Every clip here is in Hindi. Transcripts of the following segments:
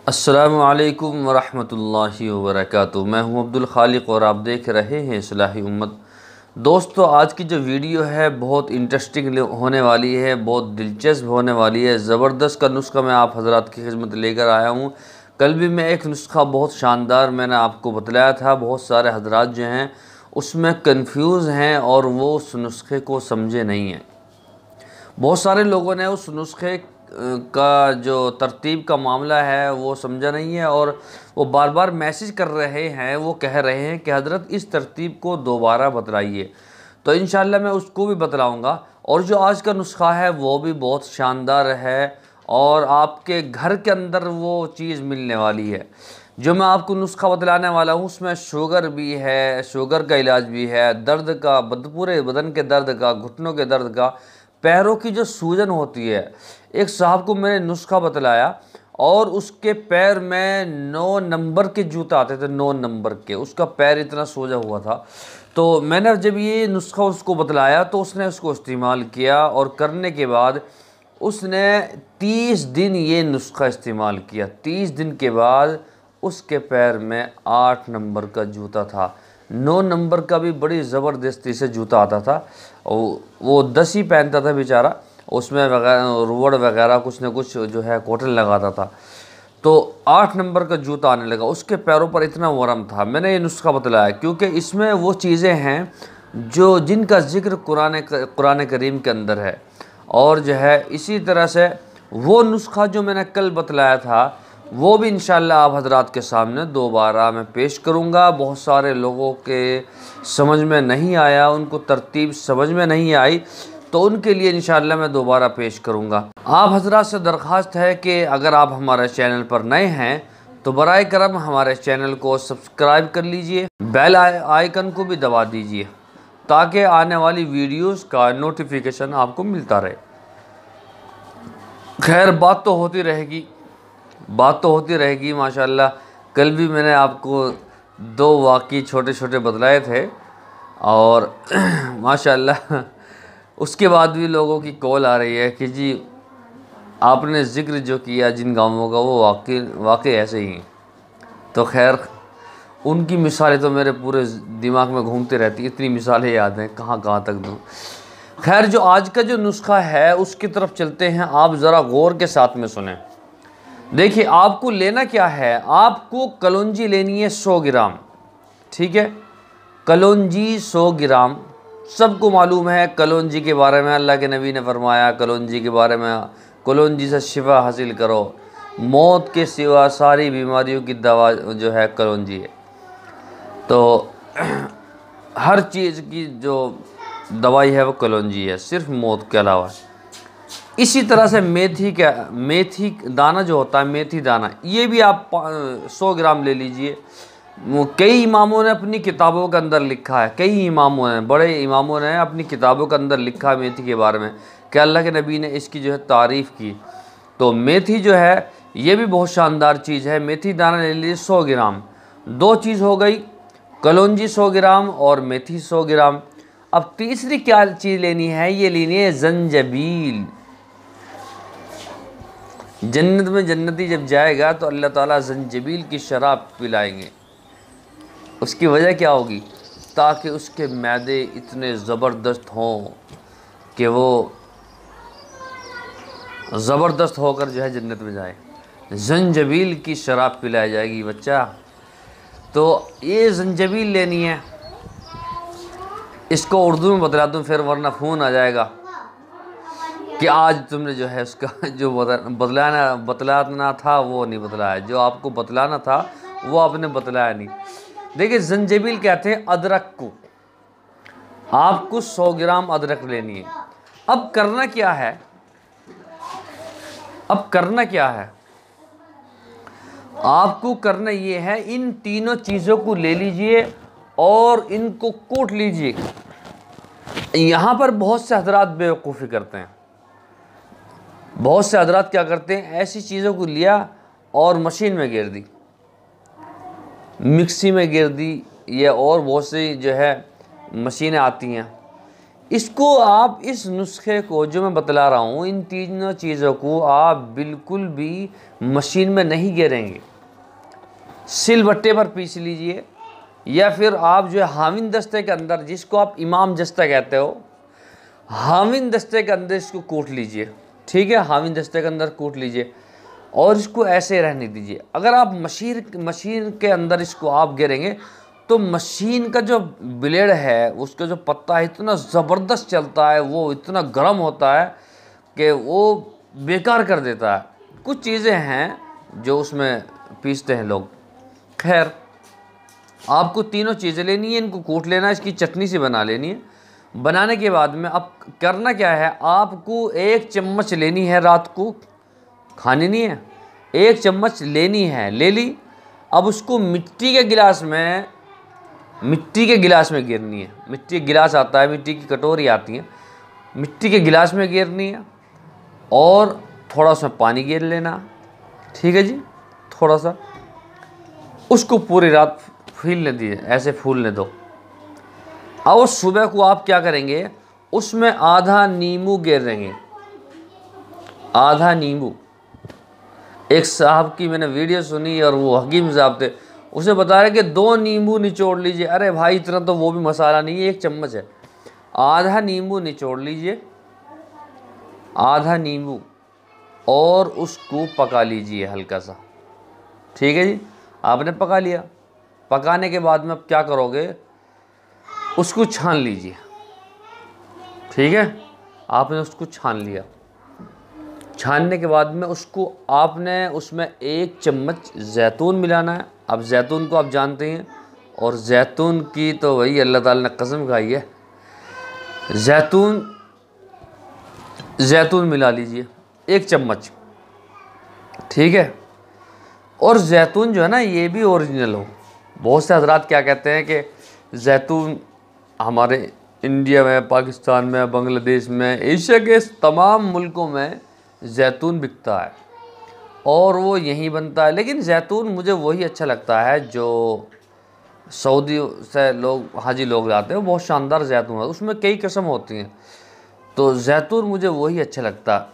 अस्सलामु अलैकुम वरहमतुल्लाहि वबरकातुहू। मैं हूं अब्दुल खालिक और आप देख रहे हैं इस्लाही उम्मत। दोस्तों, आज की जो वीडियो है बहुत इंटरेस्टिंग होने वाली है, बहुत दिलचस्प होने वाली है। ज़बरदस्त का नुस्खा मैं आप हज़रात की खिदमत लेकर आया हूं। कल भी मैं एक नुस्खा बहुत शानदार मैंने आपको बतलाया था। बहुत सारे हज़रात जो हैं उसमें कंफ्यूज हैं और वो उस नुस्खे को समझे नहीं हैं। बहुत सारे लोगों ने उस नुस्खे का जो तरतीब का मामला है वो समझा नहीं है और वो बार बार मैसेज कर रहे हैं। वो कह रहे हैं कि हज़रत इस तरतीब को दोबारा बतलाइए। तो इंशाल्लाह मैं उसको भी बतलाऊँगा। और जो आज का नुस्खा है वो भी बहुत शानदार है और आपके घर के अंदर वो चीज़ मिलने वाली है। जो मैं आपको नुस्खा बतलाने वाला हूँ उसमें शुगर भी है, शुगर का इलाज भी है, दर्द का, पूरे बदन के दर्द का, घुटनों के दर्द का, पैरों की जो सूजन होती है। एक साहब को मैंने नुस्खा बतलाया और उसके पैर में 9 नंबर के जूते आते थे, 9 नंबर के। उसका पैर इतना सूजा हुआ था। तो मैंने जब ये नुस्खा उसको बतलाया तो उसने उसको इस्तेमाल किया और करने के बाद उसने 30 दिन ये नुस्खा इस्तेमाल किया। 30 दिन के बाद उसके पैर में 8 नंबर का जूता था। 9 नंबर का भी बड़ी ज़बरदस्ती से जूता आता था। वो 10 ही पहनता था बेचारा, उसमें रुवड़ वगैरह कुछ न कुछ जो है कॉटन लगाता था। तो 8 नंबर का जूता आने लगा। उसके पैरों पर इतना वरम था। मैंने ये नुस्खा बतलाया क्योंकि इसमें वो चीज़ें हैं जो जिनका ज़िक्र कुरान करीम के अंदर है। और जो है इसी तरह से वो नुस्खा जो मैंने कल बतलाया था वो भी इंशाल्लाह आप हज़रात के सामने दोबारा मैं पेश करूँगा। बहुत सारे लोगों के समझ में नहीं आया, उनको तरतीब समझ में नहीं आई, तो उनके लिए इंशाल्लाह मैं दोबारा पेश करूँगा। आप हज़रात से दरख्वास्त है कि अगर आप हमारे चैनल पर नए हैं तो बराए करम हमारे चैनल को सब्सक्राइब कर लीजिए, बेल आइकन को भी दबा दीजिए ताकि आने वाली वीडियोज़ का नोटिफिकेशन आपको मिलता रहे। खैर, बात तो होती रहेगी माशाल्लाह। कल भी मैंने आपको 2 वाक़ई छोटे छोटे बतलाए थे और माशाल्लाह उसके बाद भी लोगों की कॉल आ रही है कि जी आपने ज़िक्र जो किया जिन गाँवों का वो वाक़ई ऐसे ही हैं। तो खैर, उनकी मिसालें तो मेरे पूरे दिमाग में घूमती रहती, इतनी मिसालें याद हैं कहाँ कहाँ तक दूँ। खैर, जो आज का जो नुस्खा है उसकी तरफ चलते हैं। आप ज़रा गौर के साथ में सुने। देखिए, आपको लेना क्या है। आपको कलौंजी लेनी है 100 ग्राम, ठीक है। कलौंजी 100 ग्राम। सबको मालूम है कलौंजी के बारे में, अल्लाह के नबी ने फरमाया कलौंजी के बारे में, कलौंजी से शिफा हासिल करो। मौत के सिवा सारी बीमारियों की दवा जो है कलौंजी है। तो हर चीज़ की जो दवाई है वो कलौंजी है, सिर्फ मौत के अलावा। इसी तरह से मेथी दाना जो होता है, मेथी दाना, ये भी आप 100 ग्राम ले लीजिए। कई इमामों ने अपनी किताबों के अंदर लिखा है, कई इमामों ने, बड़े इमामों ने अपनी किताबों के अंदर लिखा है मेथी के बारे में कि अल्लाह के नबी ने इसकी जो है तारीफ़ की। तो मेथी जो है ये भी बहुत शानदार चीज़ है। मेथी दाना ले लीजिए 100 ग्राम। 2 चीज़ हो गई, कलौंजी 100 ग्राम और मेथी 100 ग्राम। अब तीसरी क्या चीज़ लेनी है, ये लेनी है जंजबील। जन्नत में जन्नती जब जाएगा तो अल्लाह ताला जंजबील की शराब पिलाएंगे। उसकी वजह क्या होगी, ताकि उसके मैदे इतने ज़बरदस्त हों कि वो ज़बरदस्त होकर जो है जन्नत में जाए। जंजबील की शराब पिलाई जाएगी बच्चा। तो ये जंजबील लेनी है। इसको उर्दू में बतला दूँ फिर, वरना फ़ोन आ जाएगा कि आज तुमने जो है उसका जो बतलाना था वो नहीं बतलाया, जो आपको बतलाना था वो आपने बतलाया नहीं। देखिए, जंजीबिल कहते हैं अदरक को। आपको 100 ग्राम अदरक लेनी है। अब करना क्या है, आपको करना ये है, इन तीनों चीज़ों को ले लीजिए और इनको कूट लीजिए। यहाँ पर बहुत से हजरात बेवकूफ़ी करते हैं। बहुत से हजरात क्या करते हैं, ऐसी चीज़ों को लिया और मशीन में गिर दी, मिक्सी में गिर दी, या और बहुत सी जो है मशीनें आती हैं, इसको आप इस नुस्खे को जो मैं बतला रहा हूँ, इन तीनों चीज़ों को आप बिल्कुल भी मशीन में नहीं गिरेंगे, सिलबट्टे पर पीस लीजिए, या फिर आप जो है हामिन दस्ते के अंदर, जिसको आप इमाम दस्ता कहते हो, हामिन दस्ते के अंदर इसको कूट लीजिए। ठीक है, हामिन दस्ते के अंदर कूट लीजिए और इसको ऐसे रहने दीजिए। अगर आप मशीन के अंदर इसको आप गिरेंगे तो मशीन का जो ब्लेड है, उसका जो पत्ता है, इतना ज़बरदस्त चलता है, वो इतना गर्म होता है कि वो बेकार कर देता है। कुछ चीज़ें हैं जो उसमें पीसते हैं लोग। खैर, आपको तीनों चीज़ें लेनी है, इनको कूट लेना है, इसकी चटनी सी बना लेनी है। बनाने के बाद में अब करना क्या है, आपको 1 चम्मच लेनी है, रात को खानी नहीं है, 1 चम्मच लेनी है, ले ली। अब उसको मिट्टी के गिलास में गिरनी है। मिट्टी के गिलास आता है, मिट्टी की कटोरी आती है, मिट्टी के गिलास में गिरनी है और थोड़ा सा पानी गिर लेना। ठीक है जी, थोड़ा सा उसको पूरी रात फूलने दीजिए, ऐसे फूलने दो। और सुबह को आप क्या करेंगे, उसमें आधा नींबू गिरेंगे, आधा नींबू। एक साहब की मैंने वीडियो सुनी और वो हकीम साहब थे, उसे बता रहे कि 2 नींबू निचोड़ लीजिए। अरे भाई, इतना तो वो भी मसाला नहीं है, 1 चम्मच है। आधा नींबू निचोड़ लीजिए, आधा नींबू, और उसको पका लीजिए हल्का सा। ठीक है जी, आपने पका लिया। पकाने के बाद में आप क्या करोगे, उसको छान लीजिए। ठीक है, आपने उसको छान लिया। छानने के बाद में उसको आपने उसमें 1 चम्मच जैतून मिलाना है। अब जैतून को आप जानते हैं, और जैतून की तो वही अल्लाह ताला ने कसम खाई है। जैतून मिला लीजिए 1 चम्मच। ठीक है, और जैतून जो है ना, ये भी ओरिजिनल हो। बहुत से हजरात क्या कहते हैं कि जैतून हमारे इंडिया में, पाकिस्तान में, बांग्लादेश में, एशिया के तमाम मुल्कों में जैतून बिकता है और वो यहीं बनता है। लेकिन जैतून मुझे वही अच्छा लगता है जो सऊदी से लोग, हाजी लोग लाते हैं। वो बहुत शानदार जैतून है, उसमें कई किस्म होती हैं, तो जैतून मुझे वही अच्छा लगता है।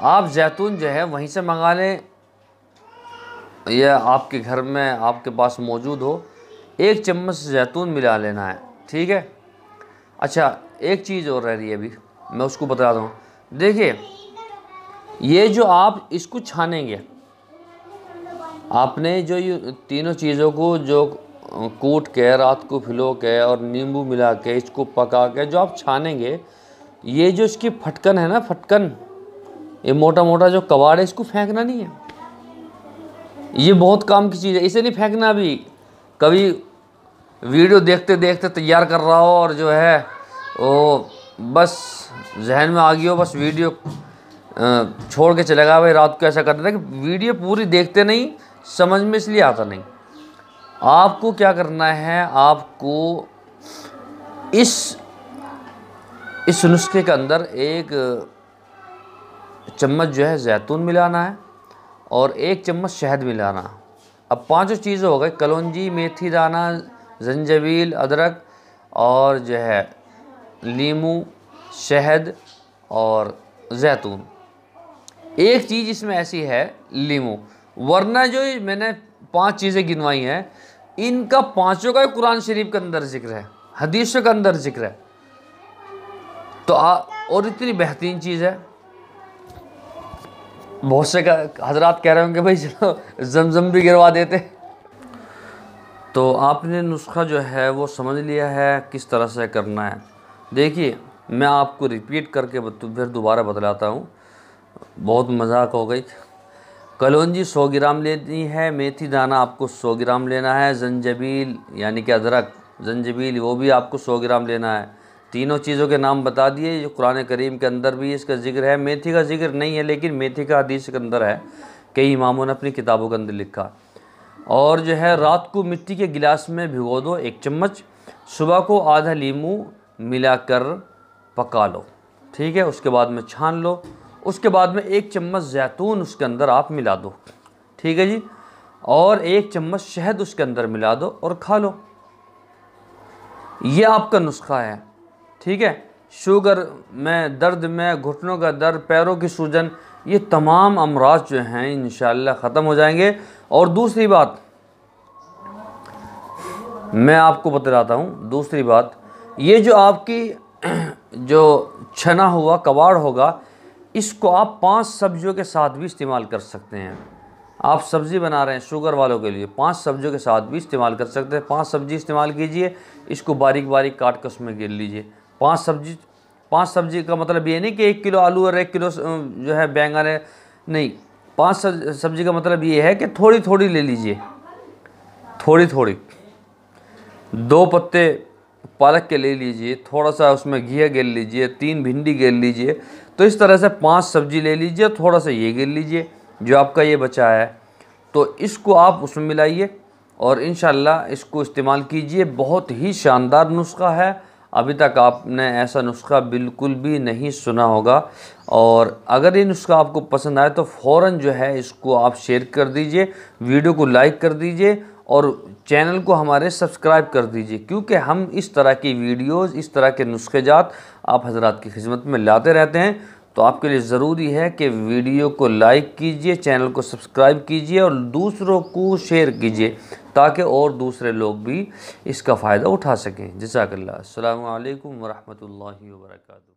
आप जैतून जो है वहीं से मंगा लें, या आपके घर में आपके पास मौजूद हो। 1 चम्मच जैतून मिला लेना है। ठीक है। अच्छा, एक चीज़ और रह रही है अभी, मैं उसको बता दूँ। देखिए, ये जो आप इसको छानेंगे, आपने जो ये तीनों चीज़ों को जो कूट के, रात को भिगो के और नींबू मिला के, इसको पका के जो आप छानेंगे, ये जो इसकी फटकन है ना, फटकन, ये मोटा मोटा जो कबाड़ है, इसको फेंकना नहीं है। ये बहुत काम की चीज़ है, इसे नहीं फेंकना। अभी कभी वीडियो देखते देखते तैयार कर रहा हो और जो है वो बस जहन में आ गई हो, बस वीडियो छोड़ के चलेगा, भाई रात को ऐसा करते थे कि वीडियो पूरी देखते नहीं, समझ में इसलिए आता नहीं। आपको क्या करना है, आपको इस नुस्खे के अंदर 1 चम्मच जो है जैतून मिलाना है और 1 चम्मच शहद मिलाना। अब 5 चीज़ें हो गई, कलौंजी, मेथी दाना, जंजीबील, अदरक और जो है नींबू, शहद और जैतून। एक चीज़ इसमें ऐसी है, नींबू, वरना जो मैंने 5 चीज़ें गिनवाई हैं, इनका 5 का कुरान शरीफ के अंदर जिक्र है, हदीसों के अंदर जिक्र है। तो और इतनी बेहतरीन चीज़ है। बहुत से हजरात कह रहे होंगे भाई चलो जमजम भी गिरवा देते। तो आपने नुस्खा जो है वो समझ लिया है किस तरह से करना है। देखिए, मैं आपको रिपीट करके फिर दोबारा बतलाता हूँ, बहुत मजाक हो गई। कलौंजी 100 ग्राम लेनी है, मेथी दाना आपको 100 ग्राम लेना है, जंजीबील यानी कि अदरक, जंजीबील वो भी आपको 100 ग्राम लेना है। तीनों चीज़ों के नाम बता दिए, जो कुरान करीम के अंदर भी इसका जिक्र है। मेथी का जिक्र नहीं है, लेकिन मेथी का हदीस के अंदर है, कई इमामों ने अपनी किताबों के अंदर लिखा। और जो है रात को मिट्टी के गिलास में भिगो दो 1 चम्मच, सुबह को आधा नींबू मिलाकर पका लो। ठीक है, उसके बाद में छान लो, उसके बाद में 1 चम्मच जैतून उसके अंदर आप मिला दो। ठीक है जी, और 1 चम्मच शहद उसके अंदर मिला दो और खा लो। ये आपका नुस्खा है। ठीक है, शुगर में, दर्द में, घुटनों का दर्द, पैरों की सूजन, ये तमाम अमराज जो हैं इंशाअल्लाह ख़त्म हो जाएंगे। और दूसरी बात मैं आपको बतलाता हूँ, दूसरी बात, ये जो आपकी जो छना हुआ कबाड़ होगा, इसको आप 5 सब्जियों के साथ भी इस्तेमाल कर सकते हैं। आप सब्ज़ी बना रहे हैं शुगर वालों के लिए, 5 सब्जियों के साथ भी इस्तेमाल कर सकते हैं। 5 सब्जी इस्तेमाल कीजिए, इसको बारीक बारीक काट कर उसमें गिर लीजिए। 5 सब्जी का मतलब ये नहीं कि 1 किलो आलू और 1 किलो जो है बैंगन है, नहीं। 5 सब्जी का मतलब ये है कि थोड़ी थोड़ी ले लीजिए, थोड़ी थोड़ी। 2 पत्ते पालक के ले लीजिए, थोड़ा सा उसमें घिया गिर लीजिए, 3 भिंडी गिर लीजिए। तो इस तरह से 5 सब्जी ले लीजिए, थोड़ा सा ये गिर लीजिए जो आपका ये बचा है, तो इसको आप उसमें मिलाइए और इंशाल्लाह इसको इस्तेमाल कीजिए। बहुत ही शानदार नुस्खा है, अभी तक आपने ऐसा नुस्खा बिल्कुल भी नहीं सुना होगा। और अगर ये नुस्खा आपको पसंद आए तो फ़ौरन जो है इसको आप शेयर कर दीजिए, वीडियो को लाइक कर दीजिए और चैनल को हमारे सब्सक्राइब कर दीजिए, क्योंकि हम इस तरह की वीडियोस, इस तरह के नुस्खेजात आप हजरात की खिदमत में लाते रहते हैं। तो आपके लिए ज़रूरी है कि वीडियो को लाइक कीजिए, चैनल को सब्सक्राइब कीजिए और दूसरों को शेयर कीजिए, ताकि और दूसरे लोग भी इसका फ़ायदा उठा सकें। जज़ाकल्लाह। अस्सलामु अलैकुम व रहमतुल्लाहि व बरकातुहू।